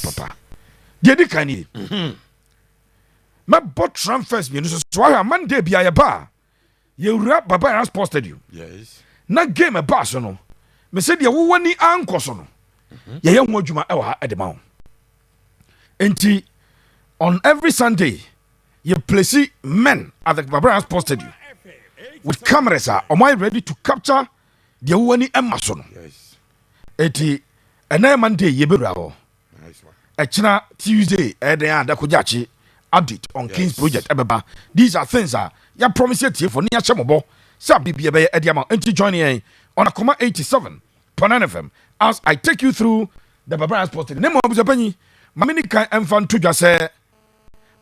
papa. Dedi kani. My bought transfers me so I Monday be a bar. You rap Baba Sports Stadium. Yes. Na game a bar so no. Me said ya wo wani anko so no. Ya ye ho adwuma e wa edema ho. Enti on every Sunday you place men at the Baba Sports Stadium with cameras are ready to capture the wani emma so no. Yes. Enti ena Monday ye be bravo. Nice one. Echina Tuesday eden da kojachi update on King's project ebeba. These are things ya promise you for near chemobo. Sa bibia be ediama enti join here on Akoma 87 Ponan FM as I take you through the Baba Sports. Name of Zapanyi mamini kan emfan to just say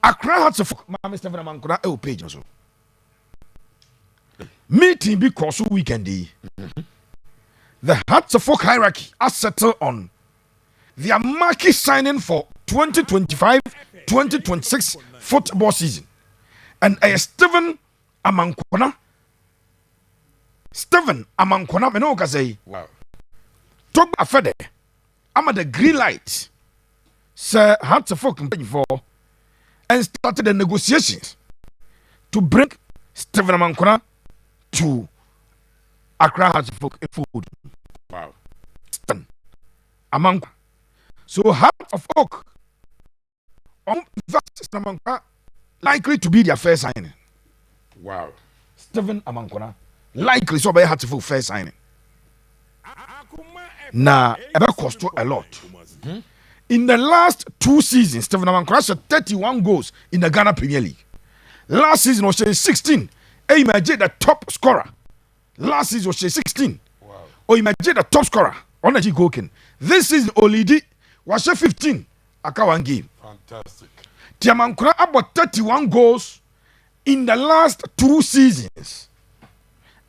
Accra Hearts of Mama Stephen Amankona e page so. Meeting be course weekend. The Hearts of Folk hierarchy are settled on their marquee signing for 2025-2026 football season. And Stephen Amankona, me no ka say, wow. Talk about Fede. I'm at the green light. Sir Hearts of Folk for and started the negotiations to bring Stephen Amankona to Accra Hearts of Folk food. Wow. Stephen Amankona. So Hearts of Oak Amankona likely to be their first signing. Wow. Stephen Amankona likely so by Hearts of Oak first signing. Now, it cost a lot. In the last 2 seasons, Stephen Amankona had 31 goals in the Ghana Premier League. Last season was 16. Imagine the top scorer. Last season was 16. Wow. Or imagine the top scorer on the Gokin. This season Olidi was 15. Akawan game. Fantastic. Amankona about 31 goals in the last 2 seasons.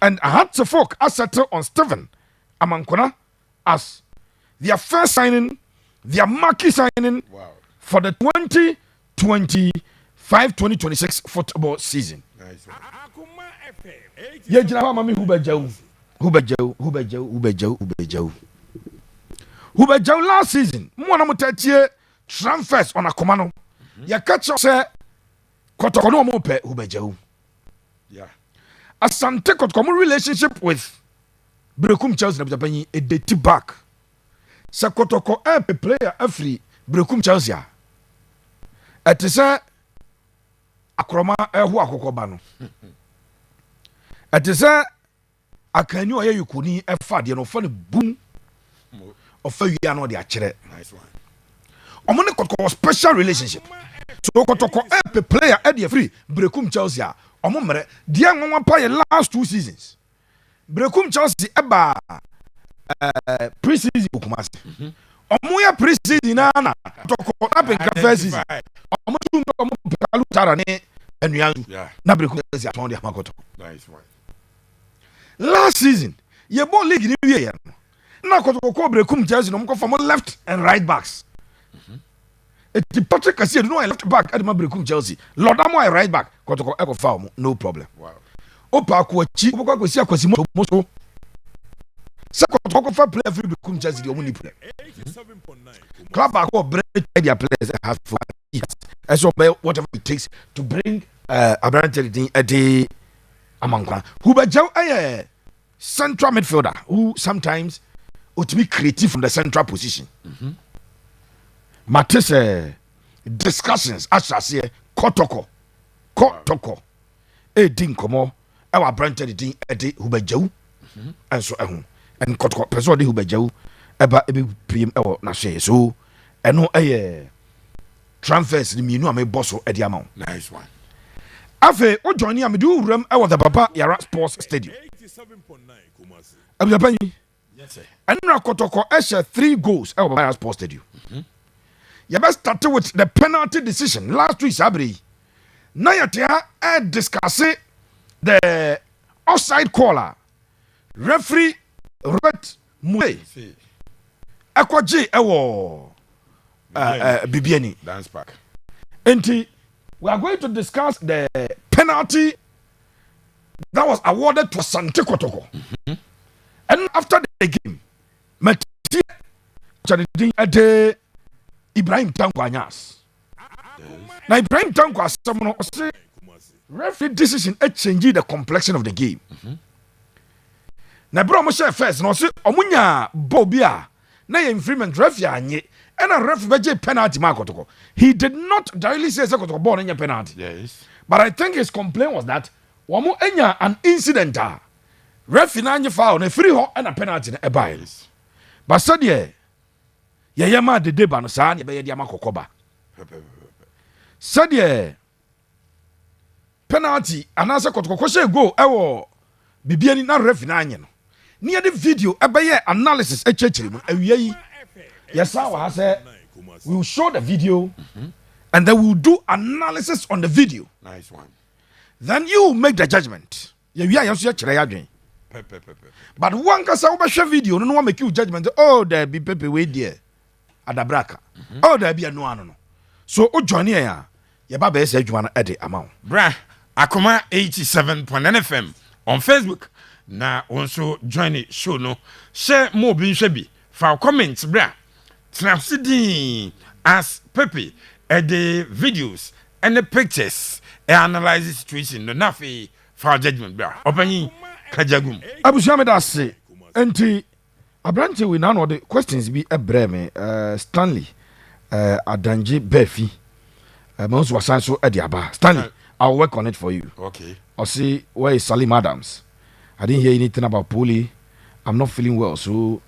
And Hearts of Folk are settled on Stephen Amankona as their first signing, their marquee signing for the 2025-2026 football season. Nice. Yeah, mami Hubert Gyau last season. Mwana mutatie transfers on Akoma no. Ya catch up say Kotoko no mo pe Hubert Gyau. Yeah. Asante Kotoko relationship with Brekum Chelsea na Japan e date back. Sa Kotoko a player afri Brekum Chelsea. Ete say akroma ehu akoko ba no. Ete say akanyu aye yukuni efa de no fa ne boom. Ofa wi ano de akere. Nice one. Omone Kotoko special relationship. So Kotoko a player e de free Brekum Chelsea. Omo mere dia nwanwa pa ye last 2 seasons. Brekum Chelsea eba pre-season Kumasi. Omo ya pre-season na Kotoko up in first season. Omo tum omo kalu tara ne anuan. Na Brekum Chelsea ton de Kotoko. Nice one. Last season, ye ball league ni wie no. Na Kotoko Brekum Chelsea no mo from left and right backs. The Patrick Kasi no left back at my Brekum Chelsea. Lodamo right back. Kotoko echo foul no problem. Wow. Opa ko chi opa ko si akwasi mo so. Se Kotoko fa play free Brekum Chelsea the only play. 87.9. Club back or break their players have for it. And so whatever it takes to bring Abrante a day Amankona. Hubert Gyau a central midfielder who sometimes ought to be creative from the central position. Matisse discussions as I say Kotoko e din komo e wa Abrante din e de Hubert Gyau and so and Kotoko person de Hubert Gyau e ba e be pm e wo na hwe so eno e transfers ni mienu am boss e de amount. Nice one. Afe o join Amidu uram e wo the Baba Yara Sports Stadium. 87.9 Kumasi. Abujapanyi. Yes sir. And na Kotoko e share 3 goals e wo Baba Yara Sports Stadium. You best start with the penalty decision last week Sabri. Now you discuss the offside caller. Referee Robert Mue. Ekwaji ewo Bibiani dance back. And we are going to discuss the penalty that was awarded to Asante Kotoko. And after the game, Mati Ibrahim Tanko anyas. Now Ibrahim Tanko asem no say referee decision change the complexion of the game. Na bro mo share first no say omunya bobia na infringement referee anye and a referee beje penalty ma Kotoko. He did not directly say Kotoko ball enya penalty. Yes. But I think his complaint was that wamo enya an incident referee na anye foul na free ho and a penalty na eba. But said ye yama de deba no saa ne be ye dia makokoba. Said penalty anase Kotoko she go ewo bibia ni na referee na anye no. Near the video ebe analysis echechiri mu awie yi. Yes, I say we will show the video and then we will do analysis on the video. Nice one. Then you will make the judgment. But one can say, "Oh, video no one make you judgment. Oh, there be pepe way there at the braka. Oh, there be a no. So, oh, Johnny, ya baba say you wanna add the amount. Bra, Akoma 87.9 FM on Facebook. Na also join the show no. Share more bin shebi. For comments, bra. Transcending as Pepe and the videos and the pictures and analyze the situation. No nafi for judgment, bra. Opening Kajagum. Abushame da say, enti abranche we now know the questions be a breme. Stanley, Adanji Befi, most was so Ediaba. Stanley, I'll work on it for you. Okay. I'll see where is Salim Adams. I didn't hear anything about Poli. I'm not feeling well, so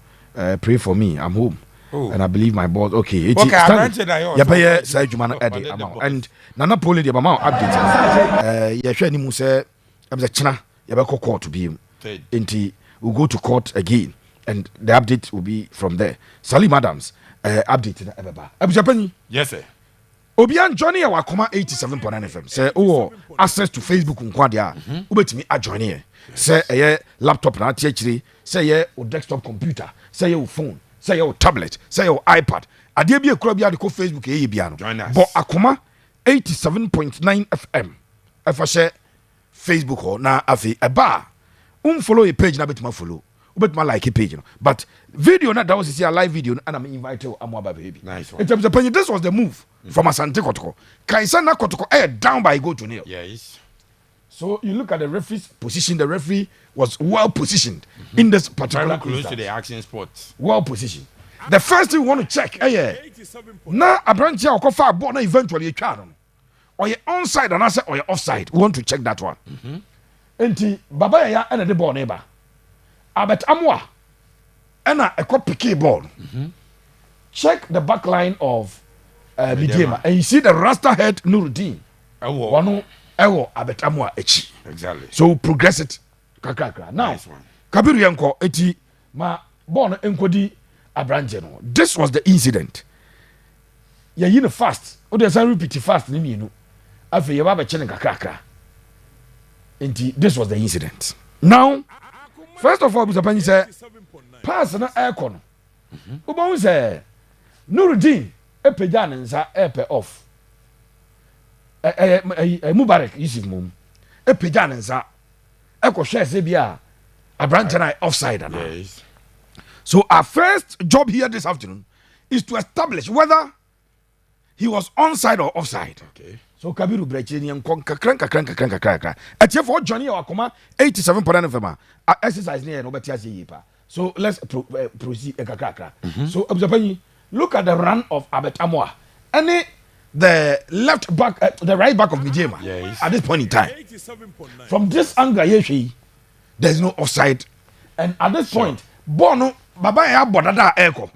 pray for me. I'm home. Oh. And I believe my boss. Okay, okay. Yeah, say Jumana Eddie amount and Nana Poli the amount update. Yeah, sure. Ni mu say I'm the China. You better court to be into. We'll go to court again, and the update will be from there. Salim Adams update na ebeba. Abujapani. Yes sir. Obian Johnny Awakoma 87.9 FM. Say oh access to Facebook nkwadia. Ubetimi a join here. Say a laptop na tiachiri. Say a desktop computer. Say a phone. Say your tablet, say your iPad. Adie bi ekura bi ade ko Facebook e bia no. But Akoma 87.9 FM. Efa share Facebook ho na afi eba. Follow a page na betima follow. Betima like a page no. But video na that was see a live video and I'm invited Amwaba baby. Nice one. This was the move from Asante Kotoko. Kaisa na Kotoko down by go to nail. Yes. So you look at the referee's position. The referee was well positioned in this particular very close instance. to the action spot. Well positioned. The first thing we want to check, now a branch here will far born eventually a child. Or you're onside and answer or you're offside. We want to check that one. Enti Baba ya and the ball neighbor. Abet Amwa and a copy ball. Check the back line of Midema and you see the Rasta head Nuruddin. One Ewo abetamwa echi. Exactly. So progress it kakrakra. Now, nice Kabiru yanko eti ma born enkodi abranje no. This was the incident. Ya yine fast. O de san repeat fast ni mienu. Afi ye ba be chene kakrakra. Enti this was the incident. Now, first of all, Busapani say pass na aircon. Ubon say Nuruddin epeja ne nsa epe off. Mubarak Yusuf Mum. A Pijanza. Echo shares Abia. A branch and I offside. Yes. So our first job here this afternoon is to establish whether he was onside or offside. Okay. So Kabiru Brechinian Kranka. At here for Johnny Wakoma 87 FM. Exercise near Nobatias Yipa. So let's proceed. So Abzapani, look at the run of Abet Amwa. Any the left back, the right back of Mijema. Yes. At this point in time, from this angle, there's no offside, and at this point, Bono Baba ya Bodada Echo.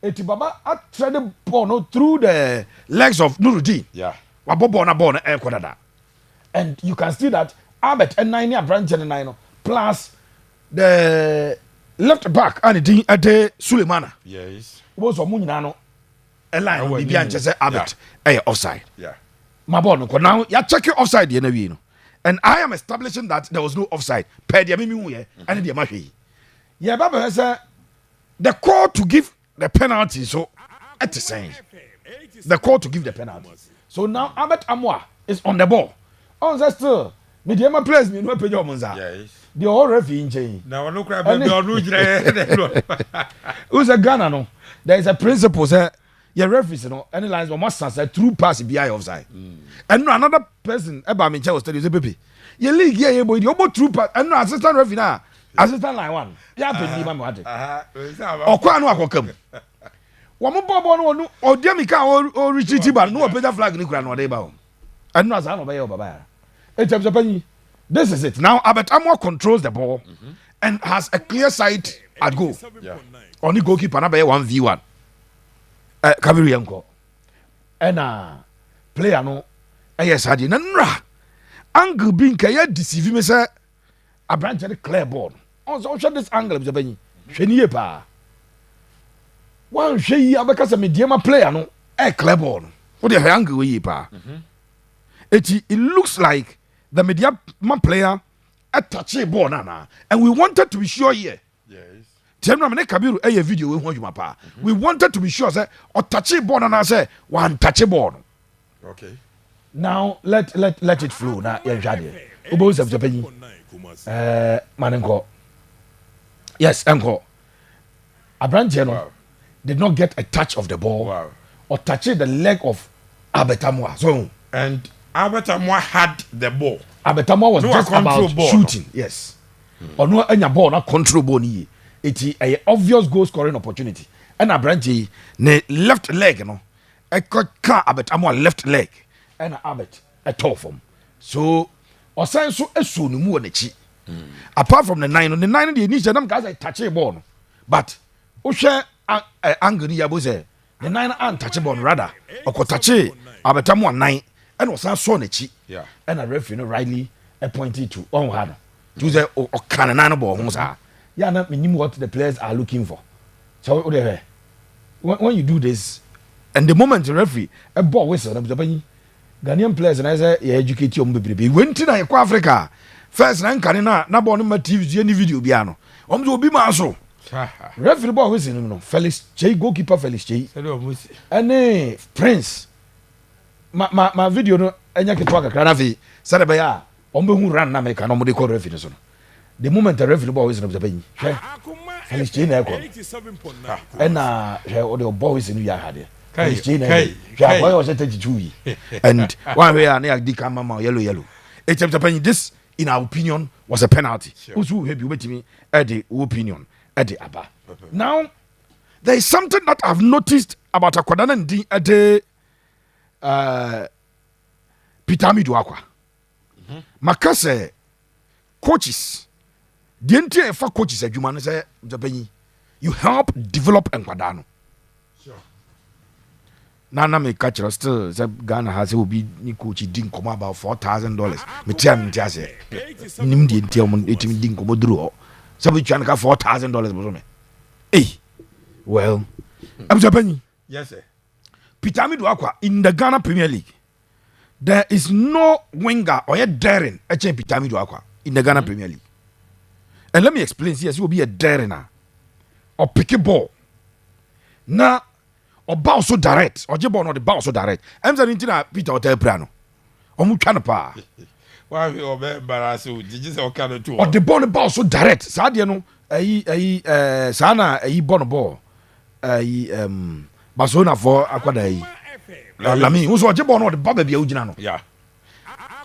Eti Baba tried the Bono through the legs of Nuruddin. Yeah. Wabobona Bono Echo Dada, and you can see that Albert and Nine branch and Nine plus the left back and the Sulemana. Yes. Was a Munano. A line with the answer Abbott offside. Yeah. My boy, now you're checking offside, you know, and I am establishing that there was no offside. Per the Mimi, and the Mashi. Yeah, Baba has the call to give the penalty. So at the same, the call to give the penalty. So now Abbott Amwa is on the ball. On that still, Mediama plays me no pay your monza. Yes. The whole referee in chain. Now no crab. Who's a Ghana? No, there is a principle, sir. your referees no any lines we must say true pass be offside and no another person eba me was tell you say pepe your league here boy you about true pass and no assistant referee na assistant line one ya be ni ma me wade okwa no akokam wo mo bobo no o dia mi ka o retreat ba no o pega flag ni kura no dey ba o and no as no be your baba e tell me this is it now Albert Amo controls the ball and has a clear sight at goal only goalkeeper na be 1v1 Kabiru yanko ena player no yes adi na nra angle bi nka ya deceive me say abranche the clear ball on so show this angle be banyi hweniye pa wan hwe yi abeka say me diema player no clear ball no what the angle we yi pa it looks like the media man player touch a ball na and we wanted to be sure here Kabiru a video we want you pa. We wanted to be sure say or touch a ball and I say one touch a ball. Okay. Now let it flow now. Ubo is Japan. Manenko. Yes, uncle. Abraham General did not get a touch of the ball or touch the leg of Albert Amoa. So and Albert Amoa had the ball. Albert Amoa was just about shooting. Yes. Or no any ball not control ball ni. It's a obvious goal scoring opportunity. And Abranche ne left leg no. I got car Albert Amoa left leg. And Albert a tall form. So or sign so a soon mu on chi. Apart from the 9 on the 9 the initial them guys I touch a ball. But o share angle ni yabo say the 9 untouchable rather. Or touch Albert Amoa 9 and was so ne chi. Yeah. And a referee rightly appointed to on hard. To say o can nine ball ho sa. Yeah, not mean what the players are looking for. So when you do this, and the moment the referee a ball whistle, Ghanaian players and I say you educate your baby. Went to Africa first and canina na born my TV any video piano. Will be maso. Referee ball whistle no. Felix Che goalkeeper Felix Che. And Prince. My video no enya kitwa kakra na fi. Said be ya. Who run na make no mo dey call referee so. The moment the referee ball is in the bench, Felix Jane and the ball is in your head. Felix Jane, why was it 32? And one way I near Dicamama yellow. This, in our opinion, was a penalty. Who have you with me at the opinion at the Abba? Now, there is something that I've noticed about Akwadana and at the Pitamidu Aqua. Makase coaches. The entire for coaches at Jumana say you help develop Nkwadano. Sure. Nana me catch us still Ghana has will be ni coach didn't come about $4,000. Me tell me just say nim the entire mon 18 didn't come draw. So we can get $4,000 Hey. Well, I'm Japan. Yes, sir. Pitami Duakwa in the Ghana Premier League. There is no winger or a daring a Pitami Duakwa in the Ghana Premier League. And let me explain. Yes, you will be a daring or pick a ball. Now, or bow so direct, or jibble not the bow so direct. I'm saying Peter Hotel Prano. Or Mukanapa. Why we embarrassed you? Did you say okay to or the ball bow so direct? Sadiano, Sana, a bonoball, Basona for Aquadai. Lami, who's what jibble not the Bobby Ujano. Yeah.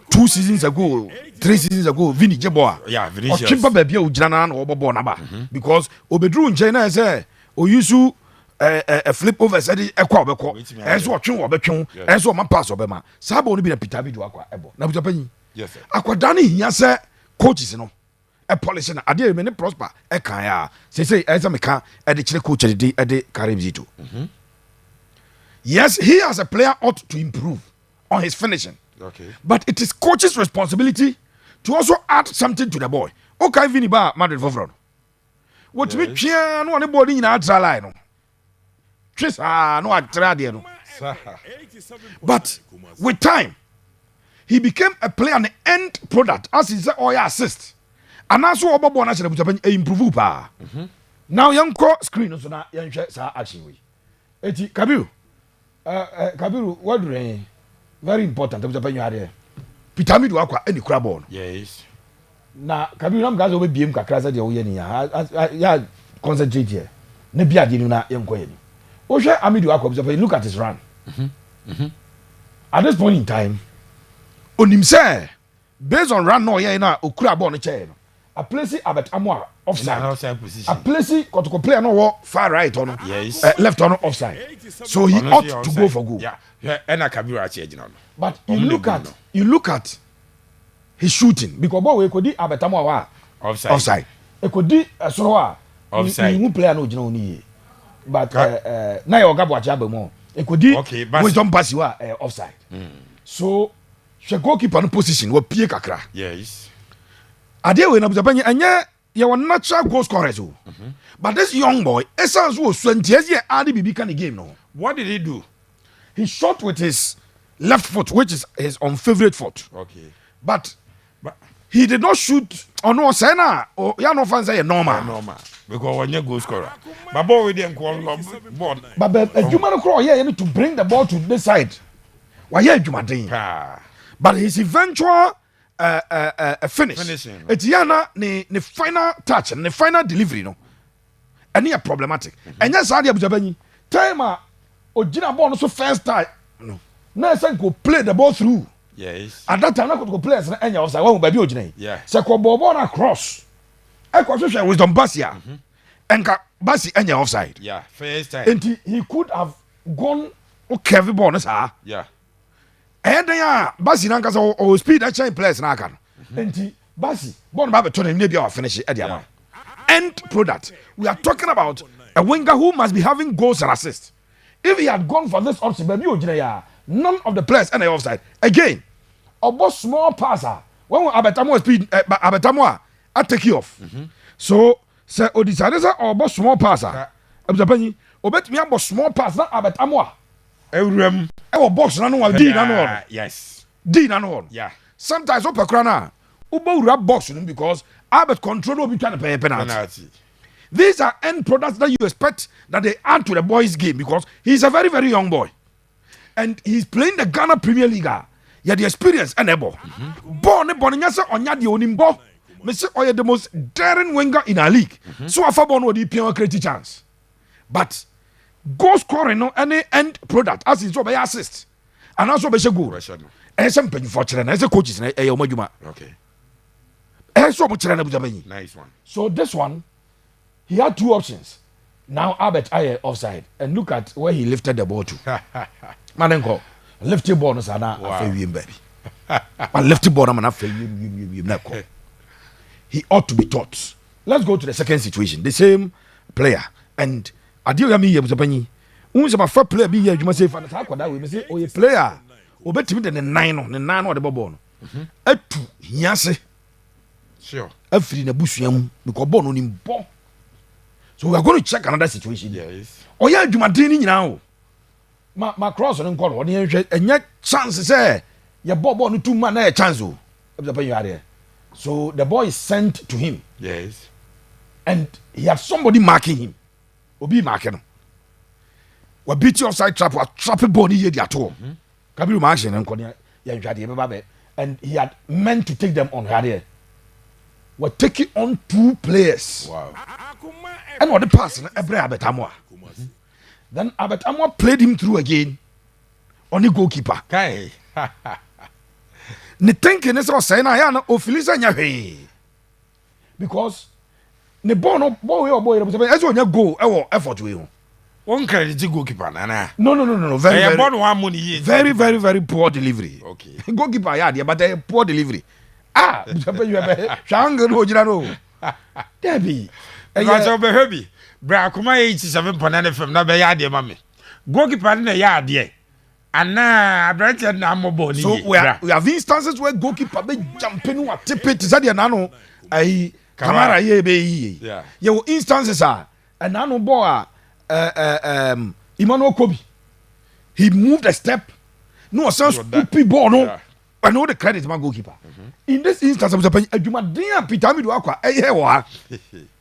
2 seasons ago, 3 seasons ago, Vinny Jeboa. Yeah, Vinny. Or Chimpa Baby Ujana or Bobonaba. Because Obedru in China say, or you su a flip over said a quabeco, as what you or as what my pass Obama. Sabo only be a pitabi to Aqua Ebo. Now, Japan. Yes, sir. Aquadani, yes, sir, coaches, a policy, I dare many prosper, a kaya, say, as a mecha, at the Chile coach at the Caribzito. Yes, he as a player ought to improve on his finishing. Okay. But it is coach's responsibility to also add something to the boy. Okay, Vinny Bar, Madrid Vovron. What we cheer no anybody in our line. Tris, no, I tried. But with time, he became a player and end product as he said, oh, yeah, assist. And that's what Bobo National improve. Now, young screen, so now, young action. Kabiru, Kabiru, what do you? Very important. Pitami do akwa any crab on. Yes. Na Kabiru nam gaza obebiem kakra za de wo ye ni ya concentrate here. Na bia de ni na yenko ye ni. Oshe Amidu Akwa, look at his run. At this point in time, onim say based on run no yeah na okura ball no chair no. A place Hubert Amoa offside. A place Kotoko player no far right on. Yes. Left on offside. So he ought to go for goal. Yeah. And I can be right here, but you look at his shooting because ball we could di Hubert Amoa offside. E could di soro a offside. Who player no gina oni. But na your gabo acha be mo. E could di wisdom pass you offside. So she goalkeeper no position we pie kakra. Yes. Ade we na buzabanyi anya ye won natural goal scorers o. But this young boy essence was 20 years here ade bibi kan the game no. What did he do? He shot with his left foot, which is his unfavorite foot. Okay. But he did not shoot on no sena or ya no fan say normal. Normal. Because when you goal scorer. But boy we didn't call ball. But a human crow here you need to bring the ball to this side. Why here Juma thing? But his eventual finishing. It's yana the final touch and the final delivery no. And he problematic. And yes I dey time Ojina ball no so first time. No. Now say go play the ball through. Yes. At that time na go play na enya offside. When baby Ojina. Yeah. Say ko ball na cross. E ko so wisdom Basia. Enka Basi enya offside. Yeah, first time. And he could have gone Kevin ball na sa. Yeah. And then Basi na kasa o speed that change players na aka. And Basi ball na ba turn him maybe our finish e dia ma. End product. We are talking about a winger who must be having goals and assists. If he had gone for this option, baby, none of the players any offside. Again, about small passer. When Abetamo speed, Abetamo, I take you off. So, say, Odisareza or about small passer. Abetapani, obet me about small pass, not Abetamo. Our box, no, D, no, yes. D, no, yeah. Sometimes, Upper Crana, Ubo rap boxing because Albert control will be trying to pay a penalty. These are end products that you expect that they add to the boys' game because he's a very, very young boy. And he's playing the Ghana Premier League. He had the experience and able. Born on Yadi Onimbo. Mr. Oye the most daring winger in our league. So I found one the creative chance. But goal scoring no any end product as is by assist. And also by goal. And some penny for children as a coaches okay. Nice one. So this one he had two options. Now Hubert Aye offside. And look at where he lifted the ball to. Manenko, lifted ball no sana afewiem baby. But lifted ball na afewiem. He ought to be taught. Let's go to the second situation. The same player. And adio me ye buzapanyi. Unse ma fa player bi ye adwuma say fa na kwada we me say oye player. Obetimi de ne 9 no de ball no. Atu hiase. Sure. Afiri na busua mu because ball no ni ball. So we are going to check another situation. Yes. Oya adwumaden ni nyina o. Ma cross no nko no de hwe enya chance say ye ball no two man na a chance o. So the ball is sent to him. Yes. And he has somebody marking him. Obi marking him. We beat you offside trap, we trap ball ni ye di ato. Kabiru ma action nko ne ye hwade ye beba be. And he had meant to take them on hade. We're taking on two players. Wow. And what the pass every Abetamwa. Then Abetamwa played him through again on the goalkeeper. Okay. Ne thinking is was saying I am ofilisa nya because ne ball no boy as when you go effort we one credit goalkeeper na. No. Very poor delivery. Okay. Goalkeeper yeah but a poor delivery. You have Shango no. Debbie. Because of a hobby. Brakuma 87.9 FM na be yard mame. Goalkeeper na yard there. And now Brighton na mobile. So we have instances where goalkeeper be jumping what tip it is that no ai camera here be. Yeah. Your instances are and now ball Emmanuel Kobe. He moved a step. No sense stupid ball no. Yeah. I know the credit my goalkeeper. In this instance, I was Amidu Peter Amidu Akwa.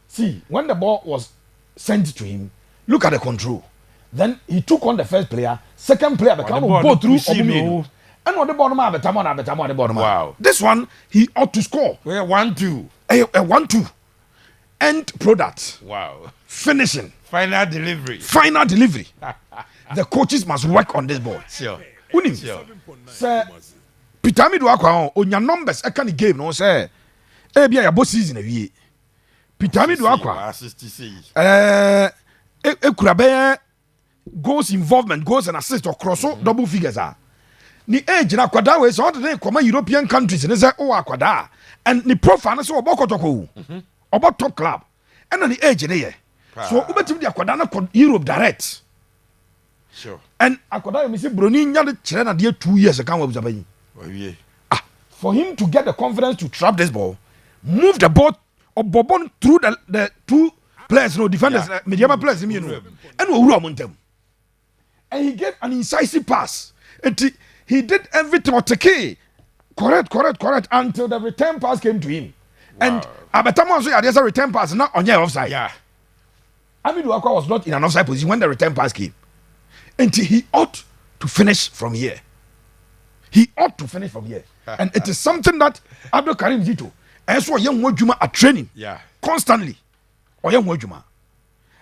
See, when the ball was sent to him, look at the control. Then he took on the first player, second player, the ball through Amidu. And on the bottom, the bottom. Wow. This one, he ought to score. Well, 1-2. 1-2. end product. Wow. Finishing. Final delivery. The coaches must work on this ball. Sure. Unim. Sir, Peter Amidu akwa on your numbers I can game no say. Ebia ya boss season ewie. Peter Amidu akwa. Ekura goals involvement, goals and assists across double figures are. Ni age na kwada we so de come European countries ne say o akwada and ni profile so obo Kotoko obo top club and ni age ne ye so ubetim di akwada na Europe direct. Sure. And akwada me say broni nya de kire na de 2 years kan wa buzabanyi. For him to get the confidence to trap this ball, move the ball or bobon through the two players, no defenders, medium players, and he gave an incisive pass. And he did everything correct until the return pass came to him. Wow. And Abatama so there's a return pass not on your offside. Yeah. Amidu Akwa was not in an offside position when the return pass came. And he ought to finish from here. And it is something that Abdul Karim Zito and so young Wojuma are training constantly. Or young Wojuma.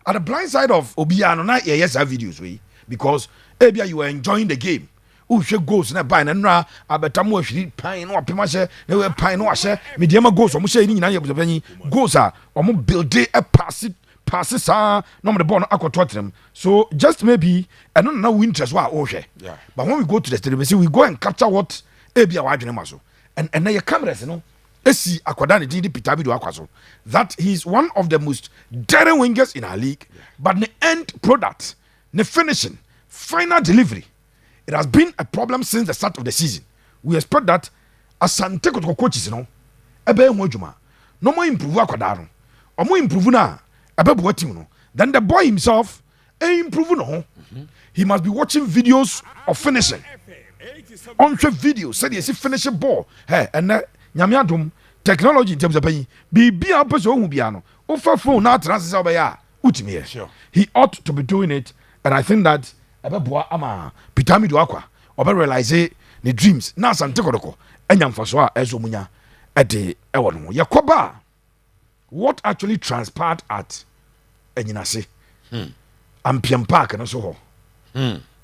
At the blind side of Obiano, na yes videos we because maybe you were enjoying the game. Who should goes na buy na abetamu ahwiri pan no apema hye na we pan no ahye mediama goals o mo hye ni nyina ye buzabani goals a o mo build a pass sa no mo the ball akoto trem. So just maybe I don't know interest wa o hwe. But when we go to the stadium we go and capture what ebia wa adwene maso and na your cameras no esi akwada ne din di Peter Amidu akwaso that he is one of the most daring wingers in our league, but the end product, the finishing, final delivery, it has been a problem since the start of the season. We expect that Asante Kotoko coaches, ebe mwejuma, no more improve akwada no, or more improve na, ebe buwa team no. Then the boy himself, improve no. He must be watching videos of finishing. On videos, said he see finishing ball. Hey, and nyamiadum technology in terms of paying be a person who be ano offer phone now transfer by ya utimi. Sure. He ought to be doing it, and I think that ebeboa ama Peter Amidu akwa obe realize the dreams na Asante Kotoko enya mfaso a ezo munya ede ewo no yakoba what actually transpired at Enyinase Ampiam Park no so ho